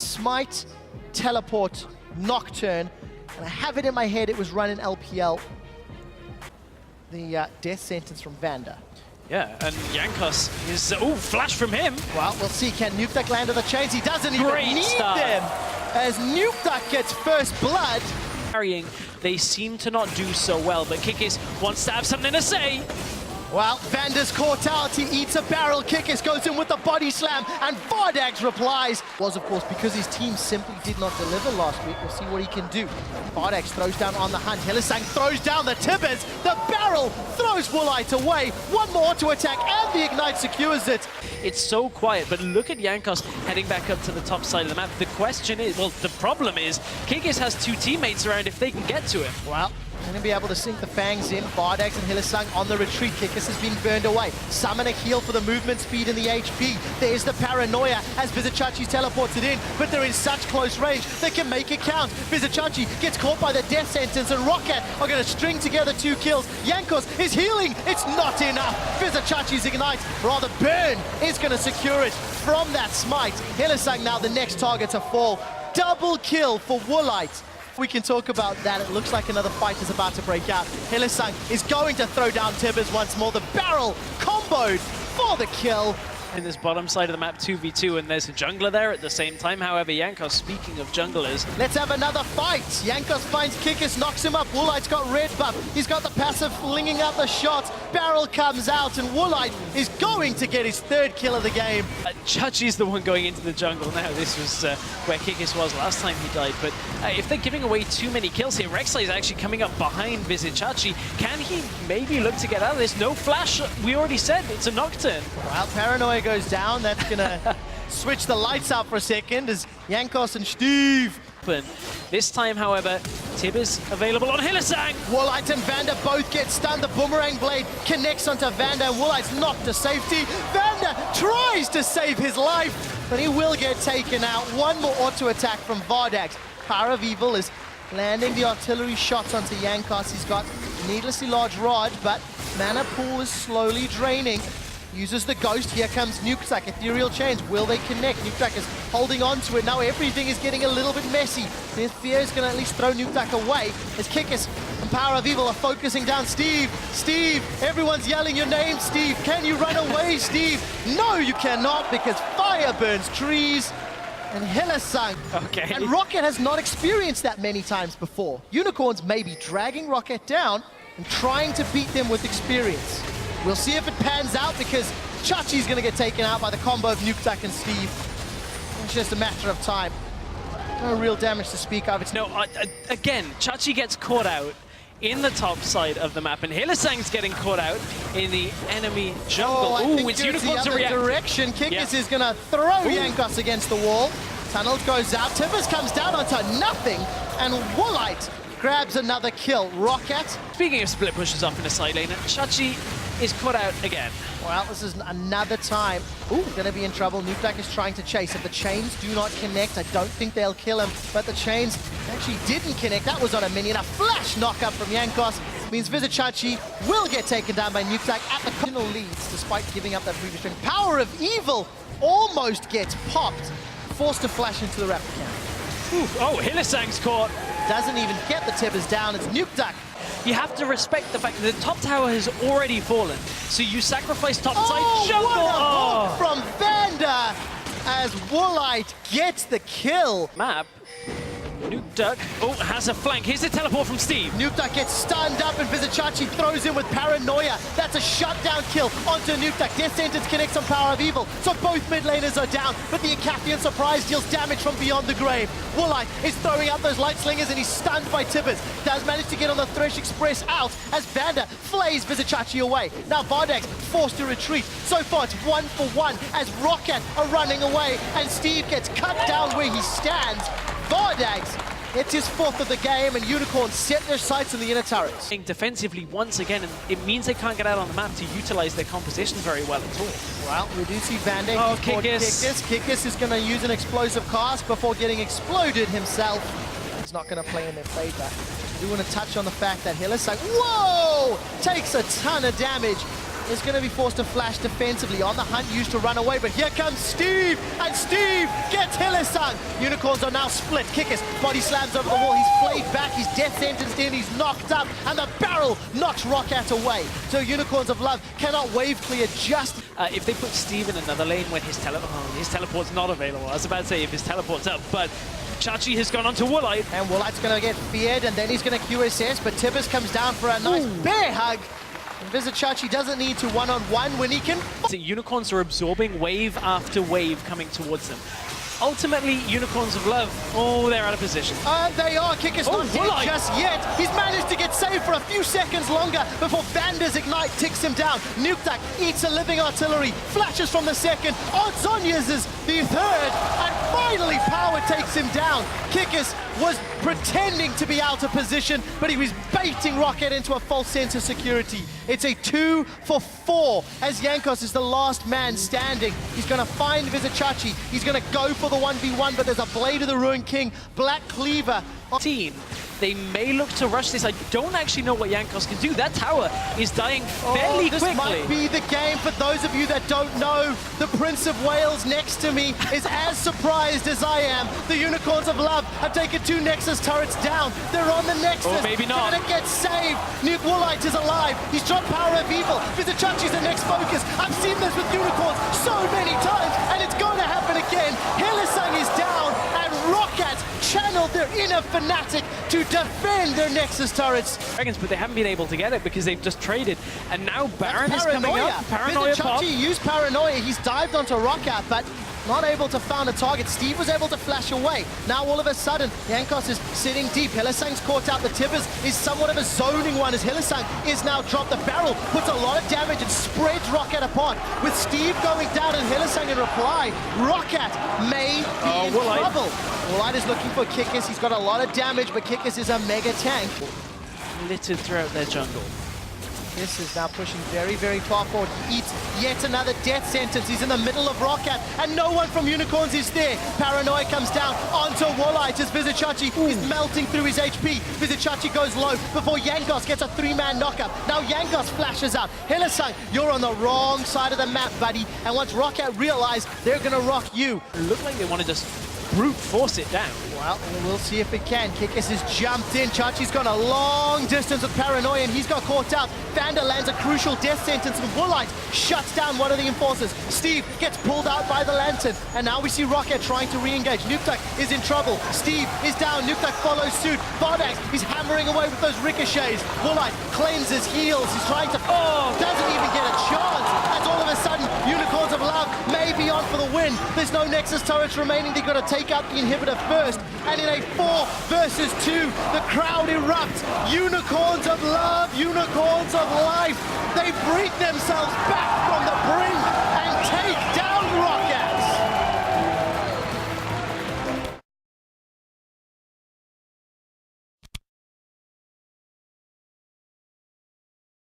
Smite, Teleport, Nocturne, and I have it in my head it was run in LPL. The death sentence from Vanda. Yeah, and Jankos is... Oh, flash from him! Well, we'll see. Can Nukeduck land on the chains? He doesn't even need them! As Nukeduck gets first blood. Carrying, they seem to not do so well, but Kikis wants to have something to say. Well, Vanda's caught out, he eats a barrel, Kikis goes in with the body slam, and Vardags replies. Was, of course, because his team simply did not deliver last week. We'll see what he can do. Vardags throws down on the hunt, Hylissang throws down the Tibbers, the barrel throws Woolite away, one more auto attack, and the Ignite secures it. It's so quiet, but look at Jankos heading back up to the top side of the map. The question is, well, the problem is, Kikis has two teammates around if they can get to him. Well, going to be able to sink the fangs in. Vardags and Hylissang on the retreat. Kikis has been burned away. Summon a heal for the movement speed and the HP. There's the paranoia as Vizicsacsi teleports it in, but they're in such close range they can make it count. Vizicsacsi gets caught by the death sentence, and Roccat are going to string together 2 kills. Jankos is healing. It's not enough. Vizicacsi's Ignite, rather burn, is going to secure it from that smite. Hylissang now the next target to fall. Double kill for Woolite. We can talk about that. It looks like another fight is about to break out. Hylissang is going to throw down Tibbers once more. The barrel comboed for the kill. In this bottom side of the map, 2v2, and there's a jungler there at the same time. However, Jankos, speaking of junglers... Let's have another fight. Jankos finds Kikis, knocks him up. Woolite's got red buff. He's got the passive flinging out the shots. Barrel comes out, and Woolite is going to get his 3rd kill of the game. Chachi's the one going into the jungle now. This was where Kikis was last time he died. But if they're giving away too many kills here, Rek'Sai is actually coming up behind Vizicsacsi. Can he maybe look to get out of this? No flash. We already said it's a Nocturne. Well, Paranoia goes down. That's gonna switch the lights out for a second as Jankos and Steve. This time, however, Tibbers available on Hylissang. Woolite and Vanda both get stunned. The boomerang blade connects onto Vanda, and Woolite's knocked to safety. Vanda tries to save his life, but he will get taken out. One more auto attack from Vardags. Power of Evil is landing the artillery shots onto Jankos. He's got needlessly large rod, but mana pool is slowly draining. Uses the ghost. Here comes Nukeduck. Ethereal Chains. Will they connect? Nukeduck is holding on to it. Now everything is getting a little bit messy. Fear is going to at least throw Nukeduck away as Kikis and Power of Evil are focusing down Steve. Steve, everyone's yelling your name, Steve. Can you run away, Steve? No, you cannot, because fire burns trees. And Hylissang. Okay. And Roccat has not experienced that many times before. Unicorns may be dragging Roccat down and trying to beat them with experience. We'll see if it pans out, because Chachi's going to get taken out by the combo of Nukeduck and Steve. It's just a matter of time. No real damage to speak of. It's again, Chachi gets caught out in the top side of the map, and Hylissang's getting caught out in the enemy jungle. I think it's Unicorns the other direction. Kikis is going to throw Jankos against the wall. Tunnel goes out. Tibbers comes down onto nothing, and Woolite grabs another kill. Roccat. Speaking of split pushes up in the side lane, Chachi is caught out again. Well, this is another time. Ooh, gonna be in trouble. Nukeduck is trying to chase. If the chains do not connect, I don't think they'll kill him, but the chains actually didn't connect. That was on a minion. A flash knockup from Jankos means Vizicsacsi will get taken down by Nukeduck at the final leads, despite giving up that previous string. Power of Evil almost gets popped, forced to flash into the replica. Oh, Hylissang's caught. Doesn't even get the Tibbers down. It's Nukeduck. You have to respect the fact that the top tower has already fallen. So you sacrifice top side jungle. What a hook from Vanda as Woolite gets the kill. Map. Nukeduck, has a flank. Here's the teleport from Steve. Nukeduck gets stunned up and Vizicsacsi throws in with Paranoia. That's a shutdown kill onto Nukeduck. Death Sentence connects on Power of Evil, so both mid laners are down, but the Acathian Surprise deals damage from beyond the grave. Woolite is throwing out those light slingers and he's stunned by Tibbers. Does manage to get on the Thresh Express out as Vanda flays Vizicsacsi away. Now Vardags forced to retreat. So far it's 1-for-1 as Roccat are running away and Steve gets cut down where he stands. Vardags, it's his 4th of the game, and Unicorns set their sights on the inner turrets. Defensively once again, and it means they can't get out on the map to utilize their composition very well at all. Well, we do see Vanda. Kikis. Kikis is going to use an explosive cast before getting exploded himself. He's not going to play in their favor. I do want to touch on the fact that Hylissang, whoa, takes a ton of damage. is going to be forced to flash defensively. On the hunt, used to run away, but here comes Steve, and Steve gets Hylissang. Unicorns are now split. Kickus body slams over the wall. He's played back. He's death sentenced in. He's knocked up, and the barrel knocks Roccat away. So Unicorns of Love cannot wave clear just... if they put Steve in another lane when his teleport's not available, I was about to say if his teleport's up, but Chachi has gone on to Woolite. And Woolite's going to get feared, and then he's going to QSS, but Tibbers comes down for a nice bear hug. And Chachi doesn't need to one-on-one when he can... So Unicorns are absorbing wave after wave coming towards them. Ultimately, Unicorns of Love, they're out of position. They are. Kickus not dead just yet. He's managed to get saved for a few seconds longer before Vander's Ignite ticks him down. Nukeduck eats a living artillery, flashes from the second. Odds-on uses the third, and finally Power takes him down. Kickus was pretending to be out of position, but he was baiting Roccat into a false sense of security. It's a 2 for 4 as Jankos is the last man standing. He's going to find Vizichachi. He's going to go for the 1v1, but there's a Blade of the Ruined King, Black Cleaver. Team, they may look to rush this. I don't actually know what Jankos can do. That tower is dying fairly quickly. This might be the game. For those of you that don't know, the Prince of Wales next to me is as surprised as I am. The Unicorns of Love have taken 2 Nexus turrets down. They're on the Nexus. Or maybe not. And it gets saved. Nuke Woolite is alive. He's dropped Power of Evil. Vizichachi's the next focus. I've seen this with Unicorns so many times, and it's going to happen again. Hylissang is down, and Roccat channeled their inner fanatic to defend their Nexus turrets. But they haven't been able to get it because they've just traded. And now Baron is coming up. Paranoia pop. Vizichachi used Paranoia. He's dived onto Roccat, but not able to find a target. Steve was able to flash away. Now all of a sudden, Jankos is sitting deep. Hylissang's caught out. The Tibbers is somewhat of a zoning one as Hylissang is now dropped. The barrel puts a lot of damage and spreads Roccat apart. With Steve going down and Hylissang in reply, Roccat may be in trouble. Woolite is looking for Kickus. He's got a lot of damage, but Kickus is a mega tank. Littered throughout their jungle. This is now pushing very, very far forward. He eats yet another death sentence. He's in the middle of Roccat, and no one from Unicorns is there. Paranoia comes down onto Woolite as Vizichachi is melting through his HP. Vizichachi goes low before Jankos gets a 3-man knockup. Now Jankos flashes out. Hylissang, you're on the wrong side of the map, buddy. And once Roccat realize they're going to rock you. It looked like they want to just brute force it down. Well, we'll see if it can. Kickus has jumped in. Chachi's gone a long distance with Paranoia, and he's got caught out. Vander lands a crucial death sentence, and Woolite shuts down one of the enforcers. Steve gets pulled out by the Lantern, and now we see Roccat trying to re-engage. Nukeduck is in trouble. Steve is down. Nukeduck follows suit. Bardax is hammering away with those ricochets. Woolite cleanses, heals. He's trying to... doesn't even get a chance. As all of a sudden, Unicorns of Love may be on for the win. There's no Nexus turrets remaining. They've got to take out the inhibitor first. And in a 4 versus 2, the crowd erupts. Unicorns of Love, Unicorns of Life. They bring themselves back from the brink.